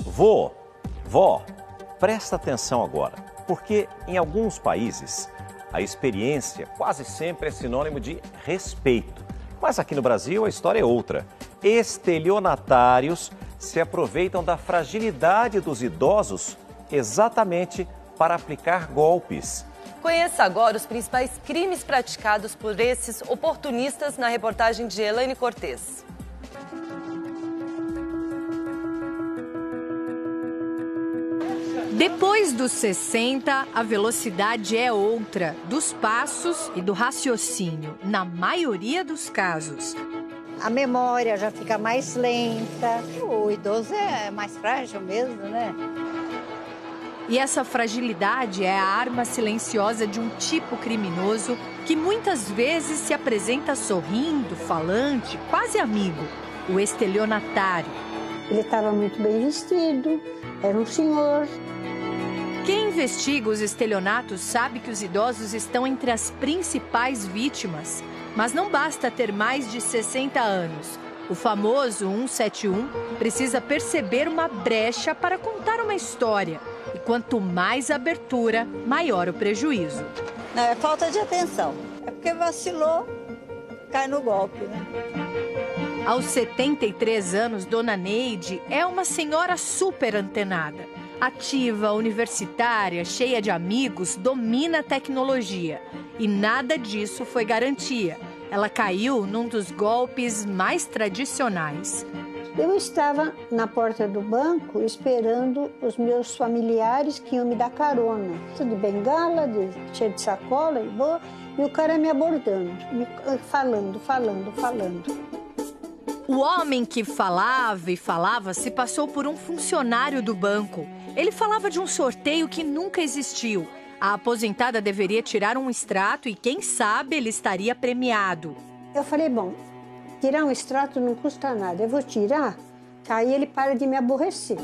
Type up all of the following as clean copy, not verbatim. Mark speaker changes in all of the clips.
Speaker 1: Vô, vó, presta atenção agora, porque em alguns países a experiência quase sempre é sinônimo de respeito. Mas aqui no Brasil a história é outra. Estelionatários se aproveitam da fragilidade dos idosos exatamente para aplicar golpes.
Speaker 2: Conheça agora os principais crimes praticados por esses oportunistas na reportagem de Elaine Cortez.
Speaker 3: Depois dos 60, a velocidade é outra, dos passos e do raciocínio, na maioria dos casos.
Speaker 4: A memória já fica mais lenta. O idoso é mais frágil mesmo, né?
Speaker 3: E essa fragilidade é a arma silenciosa de um tipo criminoso que muitas vezes se apresenta sorrindo, falante, quase amigo, o estelionatário.
Speaker 4: Ele estava muito bem vestido, era um senhor.
Speaker 3: Quem investiga os estelionatos sabe que os idosos estão entre as principais vítimas. Mas não basta ter mais de 60 anos. O famoso 171 precisa perceber uma brecha para contar uma história. E quanto mais abertura, maior o prejuízo.
Speaker 4: Não, é falta de atenção. É porque vacilou, cai no golpe, né?
Speaker 3: Aos 73 anos, Dona Neide é uma senhora super antenada. Ativa, universitária, cheia de amigos, domina a tecnologia. E nada disso foi garantia. Ela caiu num dos golpes mais tradicionais.
Speaker 4: Eu estava na porta do banco esperando os meus familiares que iam me dar carona. De bengala, cheio de sacola e o cara me abordando, falando.
Speaker 3: O homem que falava e falava se passou por um funcionário do banco. Ele falava de um sorteio que nunca existiu. A aposentada deveria tirar um extrato e, quem sabe, ele estaria premiado.
Speaker 4: Eu falei, bom, tirar um extrato não custa nada, eu vou tirar, que aí ele para de me aborrecer.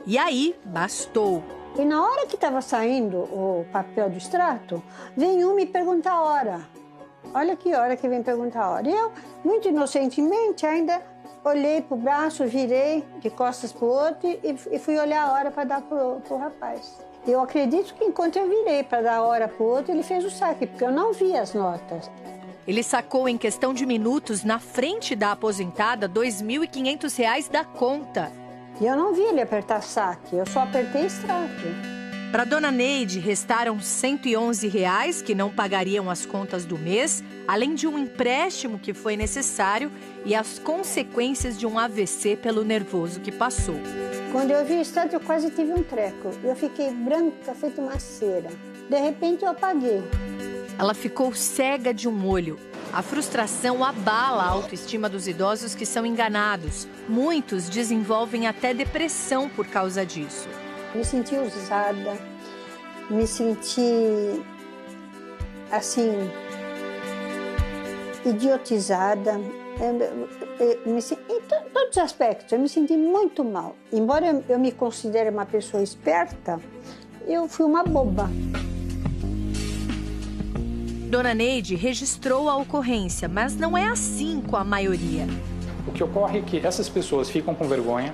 Speaker 3: E aí, bastou.
Speaker 4: E na hora que estava saindo o papel do extrato, vem um me perguntar a hora. Olha que hora que vem perguntar a hora. E eu, muito inocentemente, ainda olhei pro braço, virei de costas pro outro e fui olhar a hora para dar pro rapaz. Eu acredito que enquanto eu virei para dar a hora pro outro, ele fez o saque, porque eu não vi as notas.
Speaker 3: Ele sacou em questão de minutos, na frente da aposentada, R$ 2.500 da conta.
Speaker 4: E eu não vi ele apertar saque, eu só apertei extrato.
Speaker 3: Para Dona Neide, restaram R$ 111 que não pagariam as contas do mês, além de um empréstimo que foi necessário e as consequências de um AVC pelo nervoso que passou.
Speaker 4: Quando eu vi o extrato, eu quase tive um treco. Eu fiquei branca, feito uma cera. De repente, eu apaguei.
Speaker 3: Ela ficou cega de um olho. A frustração abala a autoestima dos idosos que são enganados. Muitos desenvolvem até depressão por causa disso.
Speaker 4: Me senti usada, me senti, assim, idiotizada. Em todos os aspectos, eu me senti muito mal. Embora eu me considere uma pessoa esperta, eu fui uma boba.
Speaker 3: Dona Neide registrou a ocorrência, mas não é assim com a maioria.
Speaker 5: O que ocorre é que essas pessoas ficam com vergonha,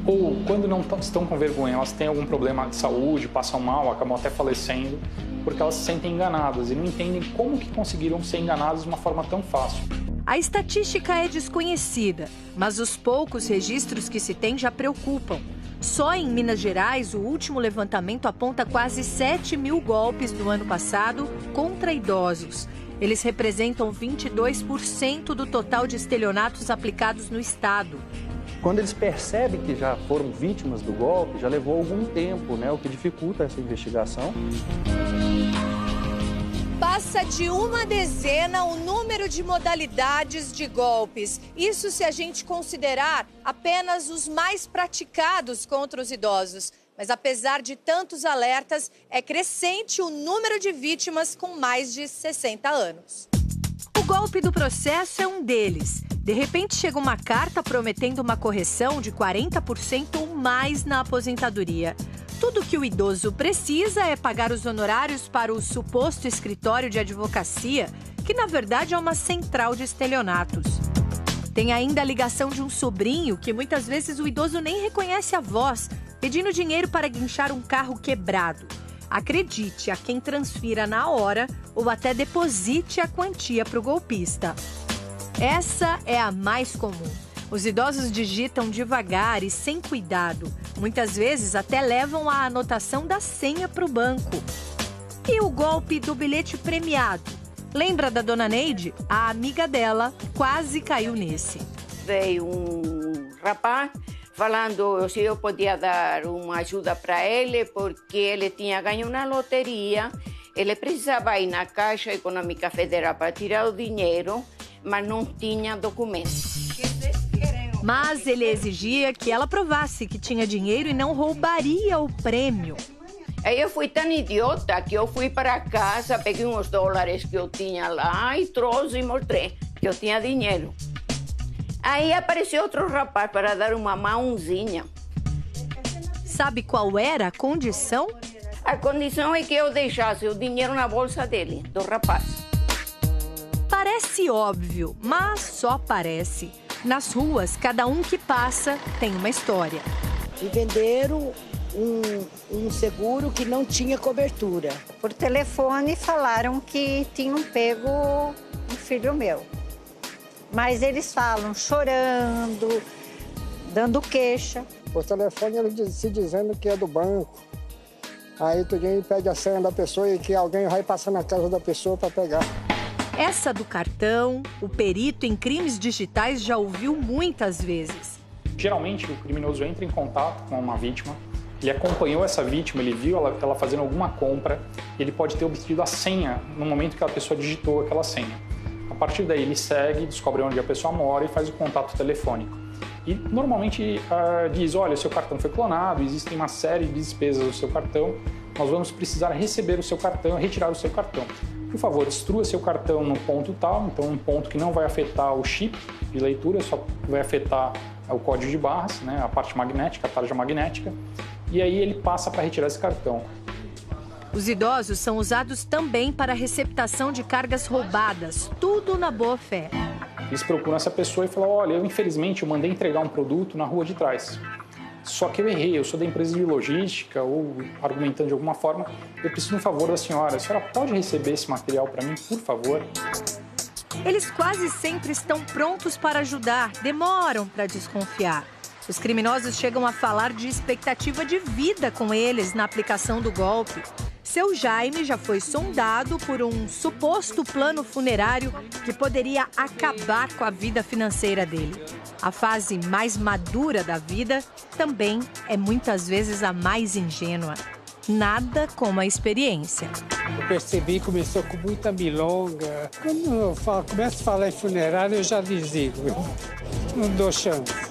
Speaker 5: ou quando não estão com vergonha, elas têm algum problema de saúde, passam mal, acabam até falecendo, porque elas se sentem enganadas e não entendem como que conseguiram ser enganadas de uma forma tão fácil.
Speaker 3: A estatística é desconhecida, mas os poucos registros que se tem já preocupam. Só em Minas Gerais, o último levantamento aponta quase 7.000 golpes no ano passado contra idosos. Eles representam 22% do total de estelionatos aplicados no estado.
Speaker 6: Quando eles percebem que já foram vítimas do golpe, já levou algum tempo, né? O que dificulta essa investigação.
Speaker 3: Passa de uma dezena o número de modalidades de golpes. Isso se a gente considerar apenas os mais praticados contra os idosos. Mas apesar de tantos alertas, é crescente o número de vítimas com mais de 60 anos. O golpe do processo é um deles. De repente chega uma carta prometendo uma correção de 40% ou mais na aposentadoria. Tudo que o idoso precisa é pagar os honorários para o suposto escritório de advocacia, que na verdade é uma central de estelionatos. Tem ainda a ligação de um sobrinho, que muitas vezes o idoso nem reconhece a voz, pedindo dinheiro para guinchar um carro quebrado. Acredite a quem transfira na hora ou até deposite a quantia para o golpista. Essa é a mais comum. Os idosos digitam devagar e sem cuidado. Muitas vezes até levam a anotação da senha para o banco. E o golpe do bilhete premiado? Lembra da dona Neide? A amiga dela quase caiu nesse.
Speaker 7: Veio rapaz falando se eu podia dar uma ajuda para ele, porque ele tinha ganho na loteria. Ele precisava ir na Caixa Econômica Federal para tirar o dinheiro, mas não tinha documento.
Speaker 3: Mas ele exigia que ela provasse que tinha dinheiro e não roubaria o prêmio.
Speaker 7: Aí eu fui tão idiota que eu fui para casa, peguei uns dólares que eu tinha lá e trouxe e mostrei que eu tinha dinheiro. Aí apareceu outro rapaz para dar uma mãozinha.
Speaker 3: Sabe qual era a condição?
Speaker 7: A condição é que eu deixasse o dinheiro na bolsa dele, do rapaz.
Speaker 3: Parece óbvio, mas só parece. Nas ruas, cada um que passa tem uma história.
Speaker 8: E venderam um seguro que não tinha cobertura.
Speaker 4: Por telefone falaram que tinham pego um filho meu. Mas eles falam chorando, dando queixa.
Speaker 9: Por telefone ele se dizendo que é do banco. Aí outro dia ele pede a senha da pessoa e que alguém vai passar na casa da pessoa para pegar.
Speaker 3: Essa do cartão, o perito em crimes digitais já ouviu muitas vezes.
Speaker 5: Geralmente o criminoso entra em contato com uma vítima, ele acompanhou essa vítima, ele viu ela fazendo alguma compra, e ele pode ter obtido a senha no momento que a pessoa digitou aquela senha. A partir daí ele segue, descobre onde a pessoa mora e faz o contato telefônico. E normalmente diz, olha, o seu cartão foi clonado, existem uma série de despesas do seu cartão, nós vamos precisar receber o seu cartão, retirar o seu cartão. Por favor, destrua seu cartão no ponto tal, então um ponto que não vai afetar o chip de leitura, só vai afetar o código de barras, né, a parte magnética, a tarja magnética, e aí ele passa para retirar esse cartão.
Speaker 3: Os idosos são usados também para a receptação de cargas roubadas, tudo na boa fé.
Speaker 5: Eles procuram essa pessoa e falam, olha, infelizmente eu mandei entregar um produto na rua de trás. Só que eu errei, eu sou da empresa de logística, ou argumentando de alguma forma, eu preciso de um favor da senhora. A senhora pode receber esse material para mim, por favor?
Speaker 3: Eles quase sempre estão prontos para ajudar, demoram para desconfiar. Os criminosos chegam a falar de expectativa de vida com eles na aplicação do golpe. Seu Jaime já foi sondado por um suposto plano funerário que poderia acabar com a vida financeira dele. A fase mais madura da vida também é muitas vezes a mais ingênua. Nada como a experiência.
Speaker 10: Eu percebi, começou com muita milonga. Quando eu começo a falar em funerário, eu já desigo. Não dou chance.